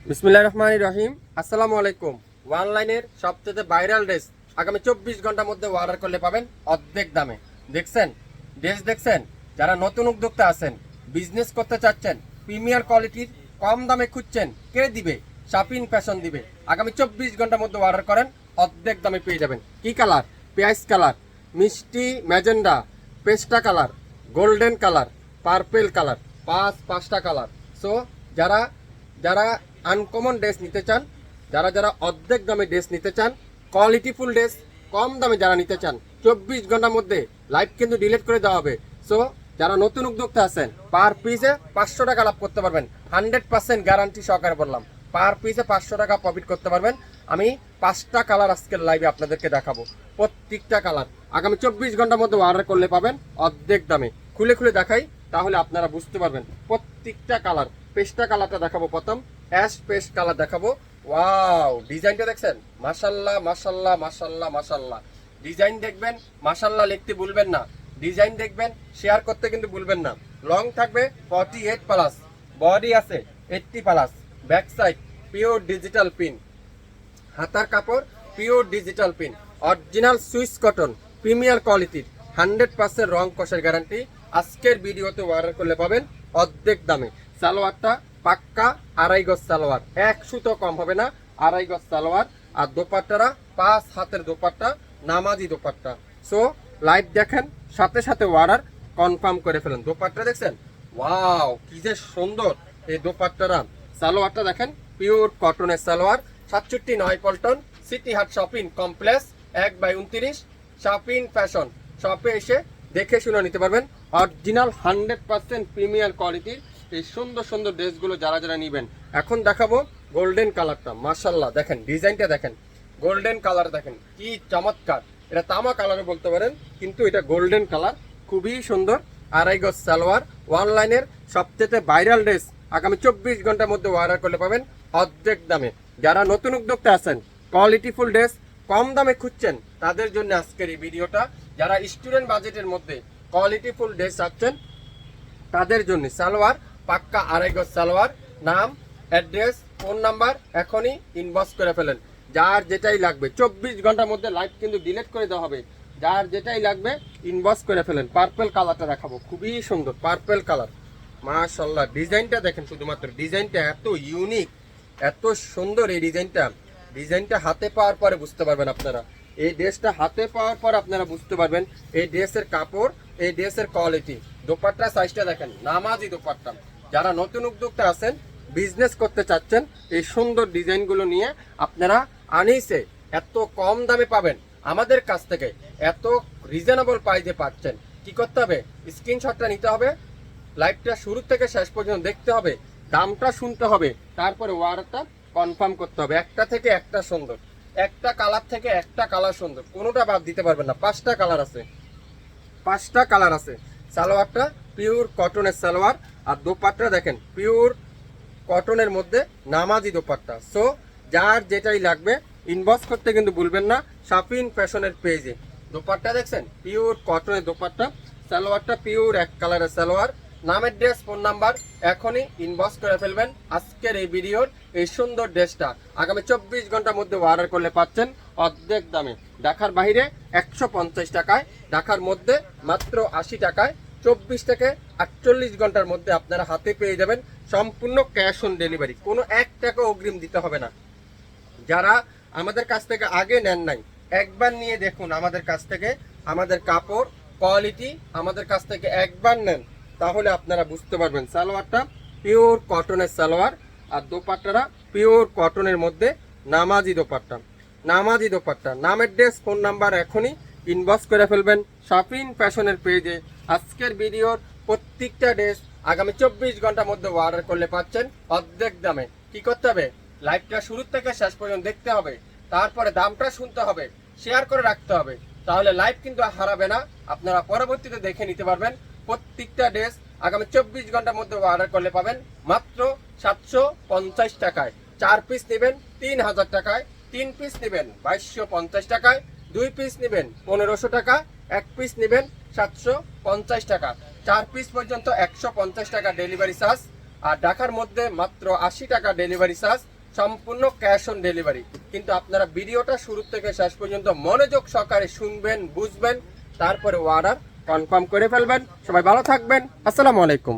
বিসমিল্লাহির রহমানির রহিম। আসসালামু আলাইকুম। অনলাইনের সবচেয়ে ভাইরাল ড্রেস আগামী 24 ঘন্টার মধ্যে অর্ডার করলে পাবেন অর্ধেক দামে। দেখছেন ড্রেস, দেখছেন যারা নতুন উদ্যোক্তা আছেন, বিজনেস করতে চাচ্ছেন, প্রিমিয়ার কোয়ালিটির কম দামে খুঁজছেন, কে দিবে? শাপিন ফ্যাশন দিবে। আগামী 24 ঘন্টার মধ্যে অর্ডার করেন, অর্ধেক দামে পেয়ে যাবেন। কি কালার? পেঁয়াজ কালার, মিষ্টি ম্যাজেন্ডা, পেস্টা colour, golden colour, purple colour, পাঁচটা কালার। সো যারা যারা আনকমন ড্রেস নিতে চান, যারা যারা অর্ধেক দামে ড্রেস নিতে চান, কোয়ালিটিফুল ড্রেস কম দামে যারা নিতে চান, 24 ঘন্টার মধ্যে লাইভ কিন্তু ডিলিট করে দেওয়া হবে। সো যারা নতুন উদ্যোক্তা আছেন, পার পিসে 500 টাকা লাভ করতে পারবেন। 100% গ্যারান্টি সহকারে বললাম, পার পিসে 500 টাকা প্রফিট করতে পারবেন। আমি 5টা কালার আজকের লাইভে আপনাদেরকে দেখাবো। প্রত্যেকটা কালার আগামী 24 ঘন্টার মধ্যে অর্ডার করলে পাবেন অর্ধেক দামে। খুলে খুলে দেখাই, তাহলে আপনারা বুঝতে পারবেন। প্রত্যেকটা কালার, পেস্টা কালারটা দেখাবো প্রথম, অ্যাশ পেস্ট কালার দেখাবো। ওয়াও, ডিজাইনটা দেখছেন? মাশাল্লাহ মাশাল্লাহ মাশাল্লাহ মাশাল্লাহ। ডিজাইন দেখবেন, মাশাল্লাহ লিখতে ভুলবেন না। ডিজাইন দেখবেন, শেয়ার করতে কিন্তু ভুলবেন না। লং থাকবে 48 প্লাস, বডি আছে 80 plus, back side pure digital pin, হাতার কাপড় pure digital pin, original Swiss cotton, premier কোয়ালিটির, 100% রং কষের গ্যারান্টি। আজকের ভিডিওতে অর্ডার করলে পাবেন অর্ধেক দামে। সালোয়ারটা পাক্কা 2.5 গজ সালোয়ার, 1 সুতো কম হবে না, 2.5 গজ সালোয়ার। আর দোপাট্টারা 5 হাতের দোপাট্টা, নামাজি দোপাট্টা। সো লাইভ দেখেন, সাথে সাথে অর্ডার কনফার্ম করে ফেলেন। দোপাট্টা দেখছেন? ওয়াও, কি যে সুন্দর এই দোপাট্টারা। সালোয়ারটা দেখেন, পিওর কটনের সালোয়ার। 67 পল্টন, সিটি হাট শপিং কমপ্লেক্স, 1/29, শাপিন ফ্যাশন। শপে এসে দেখে শুনে নিতে পারবেন। অরিজিনাল 100% প্রিমিয়ার কোয়ালিটির এই সুন্দর সুন্দর ড্রেসগুলো যারা যারা নেবেন। এখন দেখাবো গোল্ডেন কালারটা। মাশাল্লাহ দেখেন, ডিজাইনটা দেখেন, গোল্ডেন কালার দেখেন কি চমৎকার। এটা তামা কালারও বলতে পারেন, কিন্তু এটা গোল্ডেন কালার, খুবই সুন্দর। 2.5 গজ সালোয়ার। অনলাইনের সবচেয়ে ভাইরাল ড্রেস আগামী 24 ঘন্টার মধ্যে অর্ডার করলে পাবেন অর্ধেক দামে। যারা নতুন উদ্যোক্তা আছেন, কোয়ালিটিফুল ড্রেস কম দামে খুঁজছেন, তাদের জন্য আজকের এই ভিডিওটা। যারা স্টুডেন্ট বাজেটের মধ্যে কোয়ালিটিফুল ড্রেস চাচ্ছেন, তাদের জন্য সালোয়ার পাক্কা 2.5 গজ সালোয়ার। নাম, অ্যাড্রেস, ফোন নাম্বার এখনই ইনবক্স করে ফেলেন। যার যেটাই লাগবে 24 ঘন্টার মধ্যে লাইভ কিন্তু ডিলিট করে দেওয়া হবে। যার যেটাই লাগবে ইনবক্স করে ফেলেন। পার্পল কালারটা দেখাবো, খুবই সুন্দর পার্পল কালার। মাশাল্লাহ, ডিজাইনটা দেখেন, শুধুমাত্র ডিজাইনটা এত ইউনিক, এত সুন্দর। এই ডিজাইনটা হাতে পাওয়ার পরে বুঝতে পারবেন আপনারা। এই ড্রেসটা হাতে পাওয়ার পর আপনারা বুঝতে পারবেন এই ড্রেসের কাপড়, এই ড্রেসের কোয়ালিটি। দোপাট্টা সাইজটা দেখেন, নামাজি দোপাট্টা। যারা নতুন উদ্যোক্তা আছেন, বিজনেস করতে চাচ্ছেন, এই সুন্দর ডিজাইনগুলো নিয়ে আপনারা আনিসে এত কম দামে পাবেন আমাদের কাছ থেকে। এত রিজনেবল প্রাইসে পাচ্ছেন। কি করতে হবে? স্ক্রিনশটটা নিতে হবে, লাইভটা শুরু থেকে শেষ পর্যন্ত দেখতে হবে, দামটা শুনতে হবে, তারপরে অর্ডারটা কনফার্ম করতে হবে। একটা থেকে একটা সুন্দর, একটা কালার থেকে একটা কালার সুন্দর, কোনোটা বাদ দিতে পারবেন না। 5টা কালার আছে, 5টা কালার আছে। সালোয়ারটা পিওর কটনের সালোয়ার। আর দোপাট্টা দেখেন, পিওর কটনের মধ্যে নামাজি দোপাট্টা। সো যার যেটাই লাগবে ইনবক্স করতে কিন্তু ভুলবেন না শাপিন ফ্যাশনের পেজে। দোপাট্টা দেখছেন, পিওর কটনের দোপাট্টা। সালোয়ারটা পিওর এক কালারের সালোয়ার। নামের ড্রেস, ফোন নাম্বার এখনই ইনবক্স করে ফেলবেন। আজকের এই ভিডিওর এই সুন্দর ড্রেসটা আগামী 24 ঘন্টার মধ্যে অর্ডার করলে পাচ্ছেন অর্ধেক দামে। ঢাকার বাইরে 150 টাকায়, ঢাকার মধ্যে মাত্র 80 টাকায়। 24 থেকে 48 ঘন্টার মধ্যে আপনারা হাতে পেয়ে যাবেন সম্পূর্ণ ক্যাশ অন ডেলিভারি। কোনো 1 টাকা অগ্রিম দিতে হবে না। যারা আমাদের কাছ থেকে আগে নেন নাই, একবার নিয়ে দেখুন আমাদের কাছ থেকে। আমাদের কাপড় কোয়ালিটি আমাদের কাছ থেকে একবার নেন, তাহলে আপনারা বুঝতে পারবেন। সালোয়ারটা পিওর কটনের সালোয়ার। আর দোপাট্টারা পিওর কটনের মধ্যে নামাজি দোপাট্টা, নামাজি দোপাট্টা। নামের ড্রেস, ফোন নাম্বার এখনই ইনবক্স করে ফেলবেন শাপিন ফ্যাশনের পেজে। আজকের ভিডিওর প্রত্যেকটা ড্রেস আগামী 24 ঘন্টার মধ্যে অর্ডার করলে পাচ্ছেন অর্ধেক দামে। কি করতে হবে? লাইভটা শুরু থেকে শেষ পর্যন্ত দেখতে হবে, তারপরে দামটা শুনতে হবে, শেয়ার করে রাখতে হবে, তাহলে লাইভ কিন্তু হারাবে না। আপনারা পরবর্তীতে দেখে নিতে পারবেন। প্রত্যেকটা ড্রেস আগামী 24 ঘন্টার মধ্যে অর্ডার করলে পাবেন মাত্র 750 টাকায়। 4 পিস নেবেন 3000 টাকায়, 3 পিস নেবেন 2250 টাকায়, 2 পিস নেবেন 1500 টাকা, 1 পিস নেবেন 750 টাকা। 4 পিস পর্যন্ত 150 টাকা ডেলিভারি চার্জ। আর ঢাকার মধ্যে মাত্র 80 টাকা ডেলিভারি চার্জ। সম্পূর্ণ ক্যাশ অন ডেলিভারি। কিন্তু আপনারা ভিডিওটা শুরু থেকে শেষ পর্যন্ত মনোযোগ সহকারে শুনবেন, বুঝবেন, তারপরে অর্ডার কনফার্ম করে ফেলবেন। সবাই ভালো থাকবেন। আসসালামু আলাইকুম।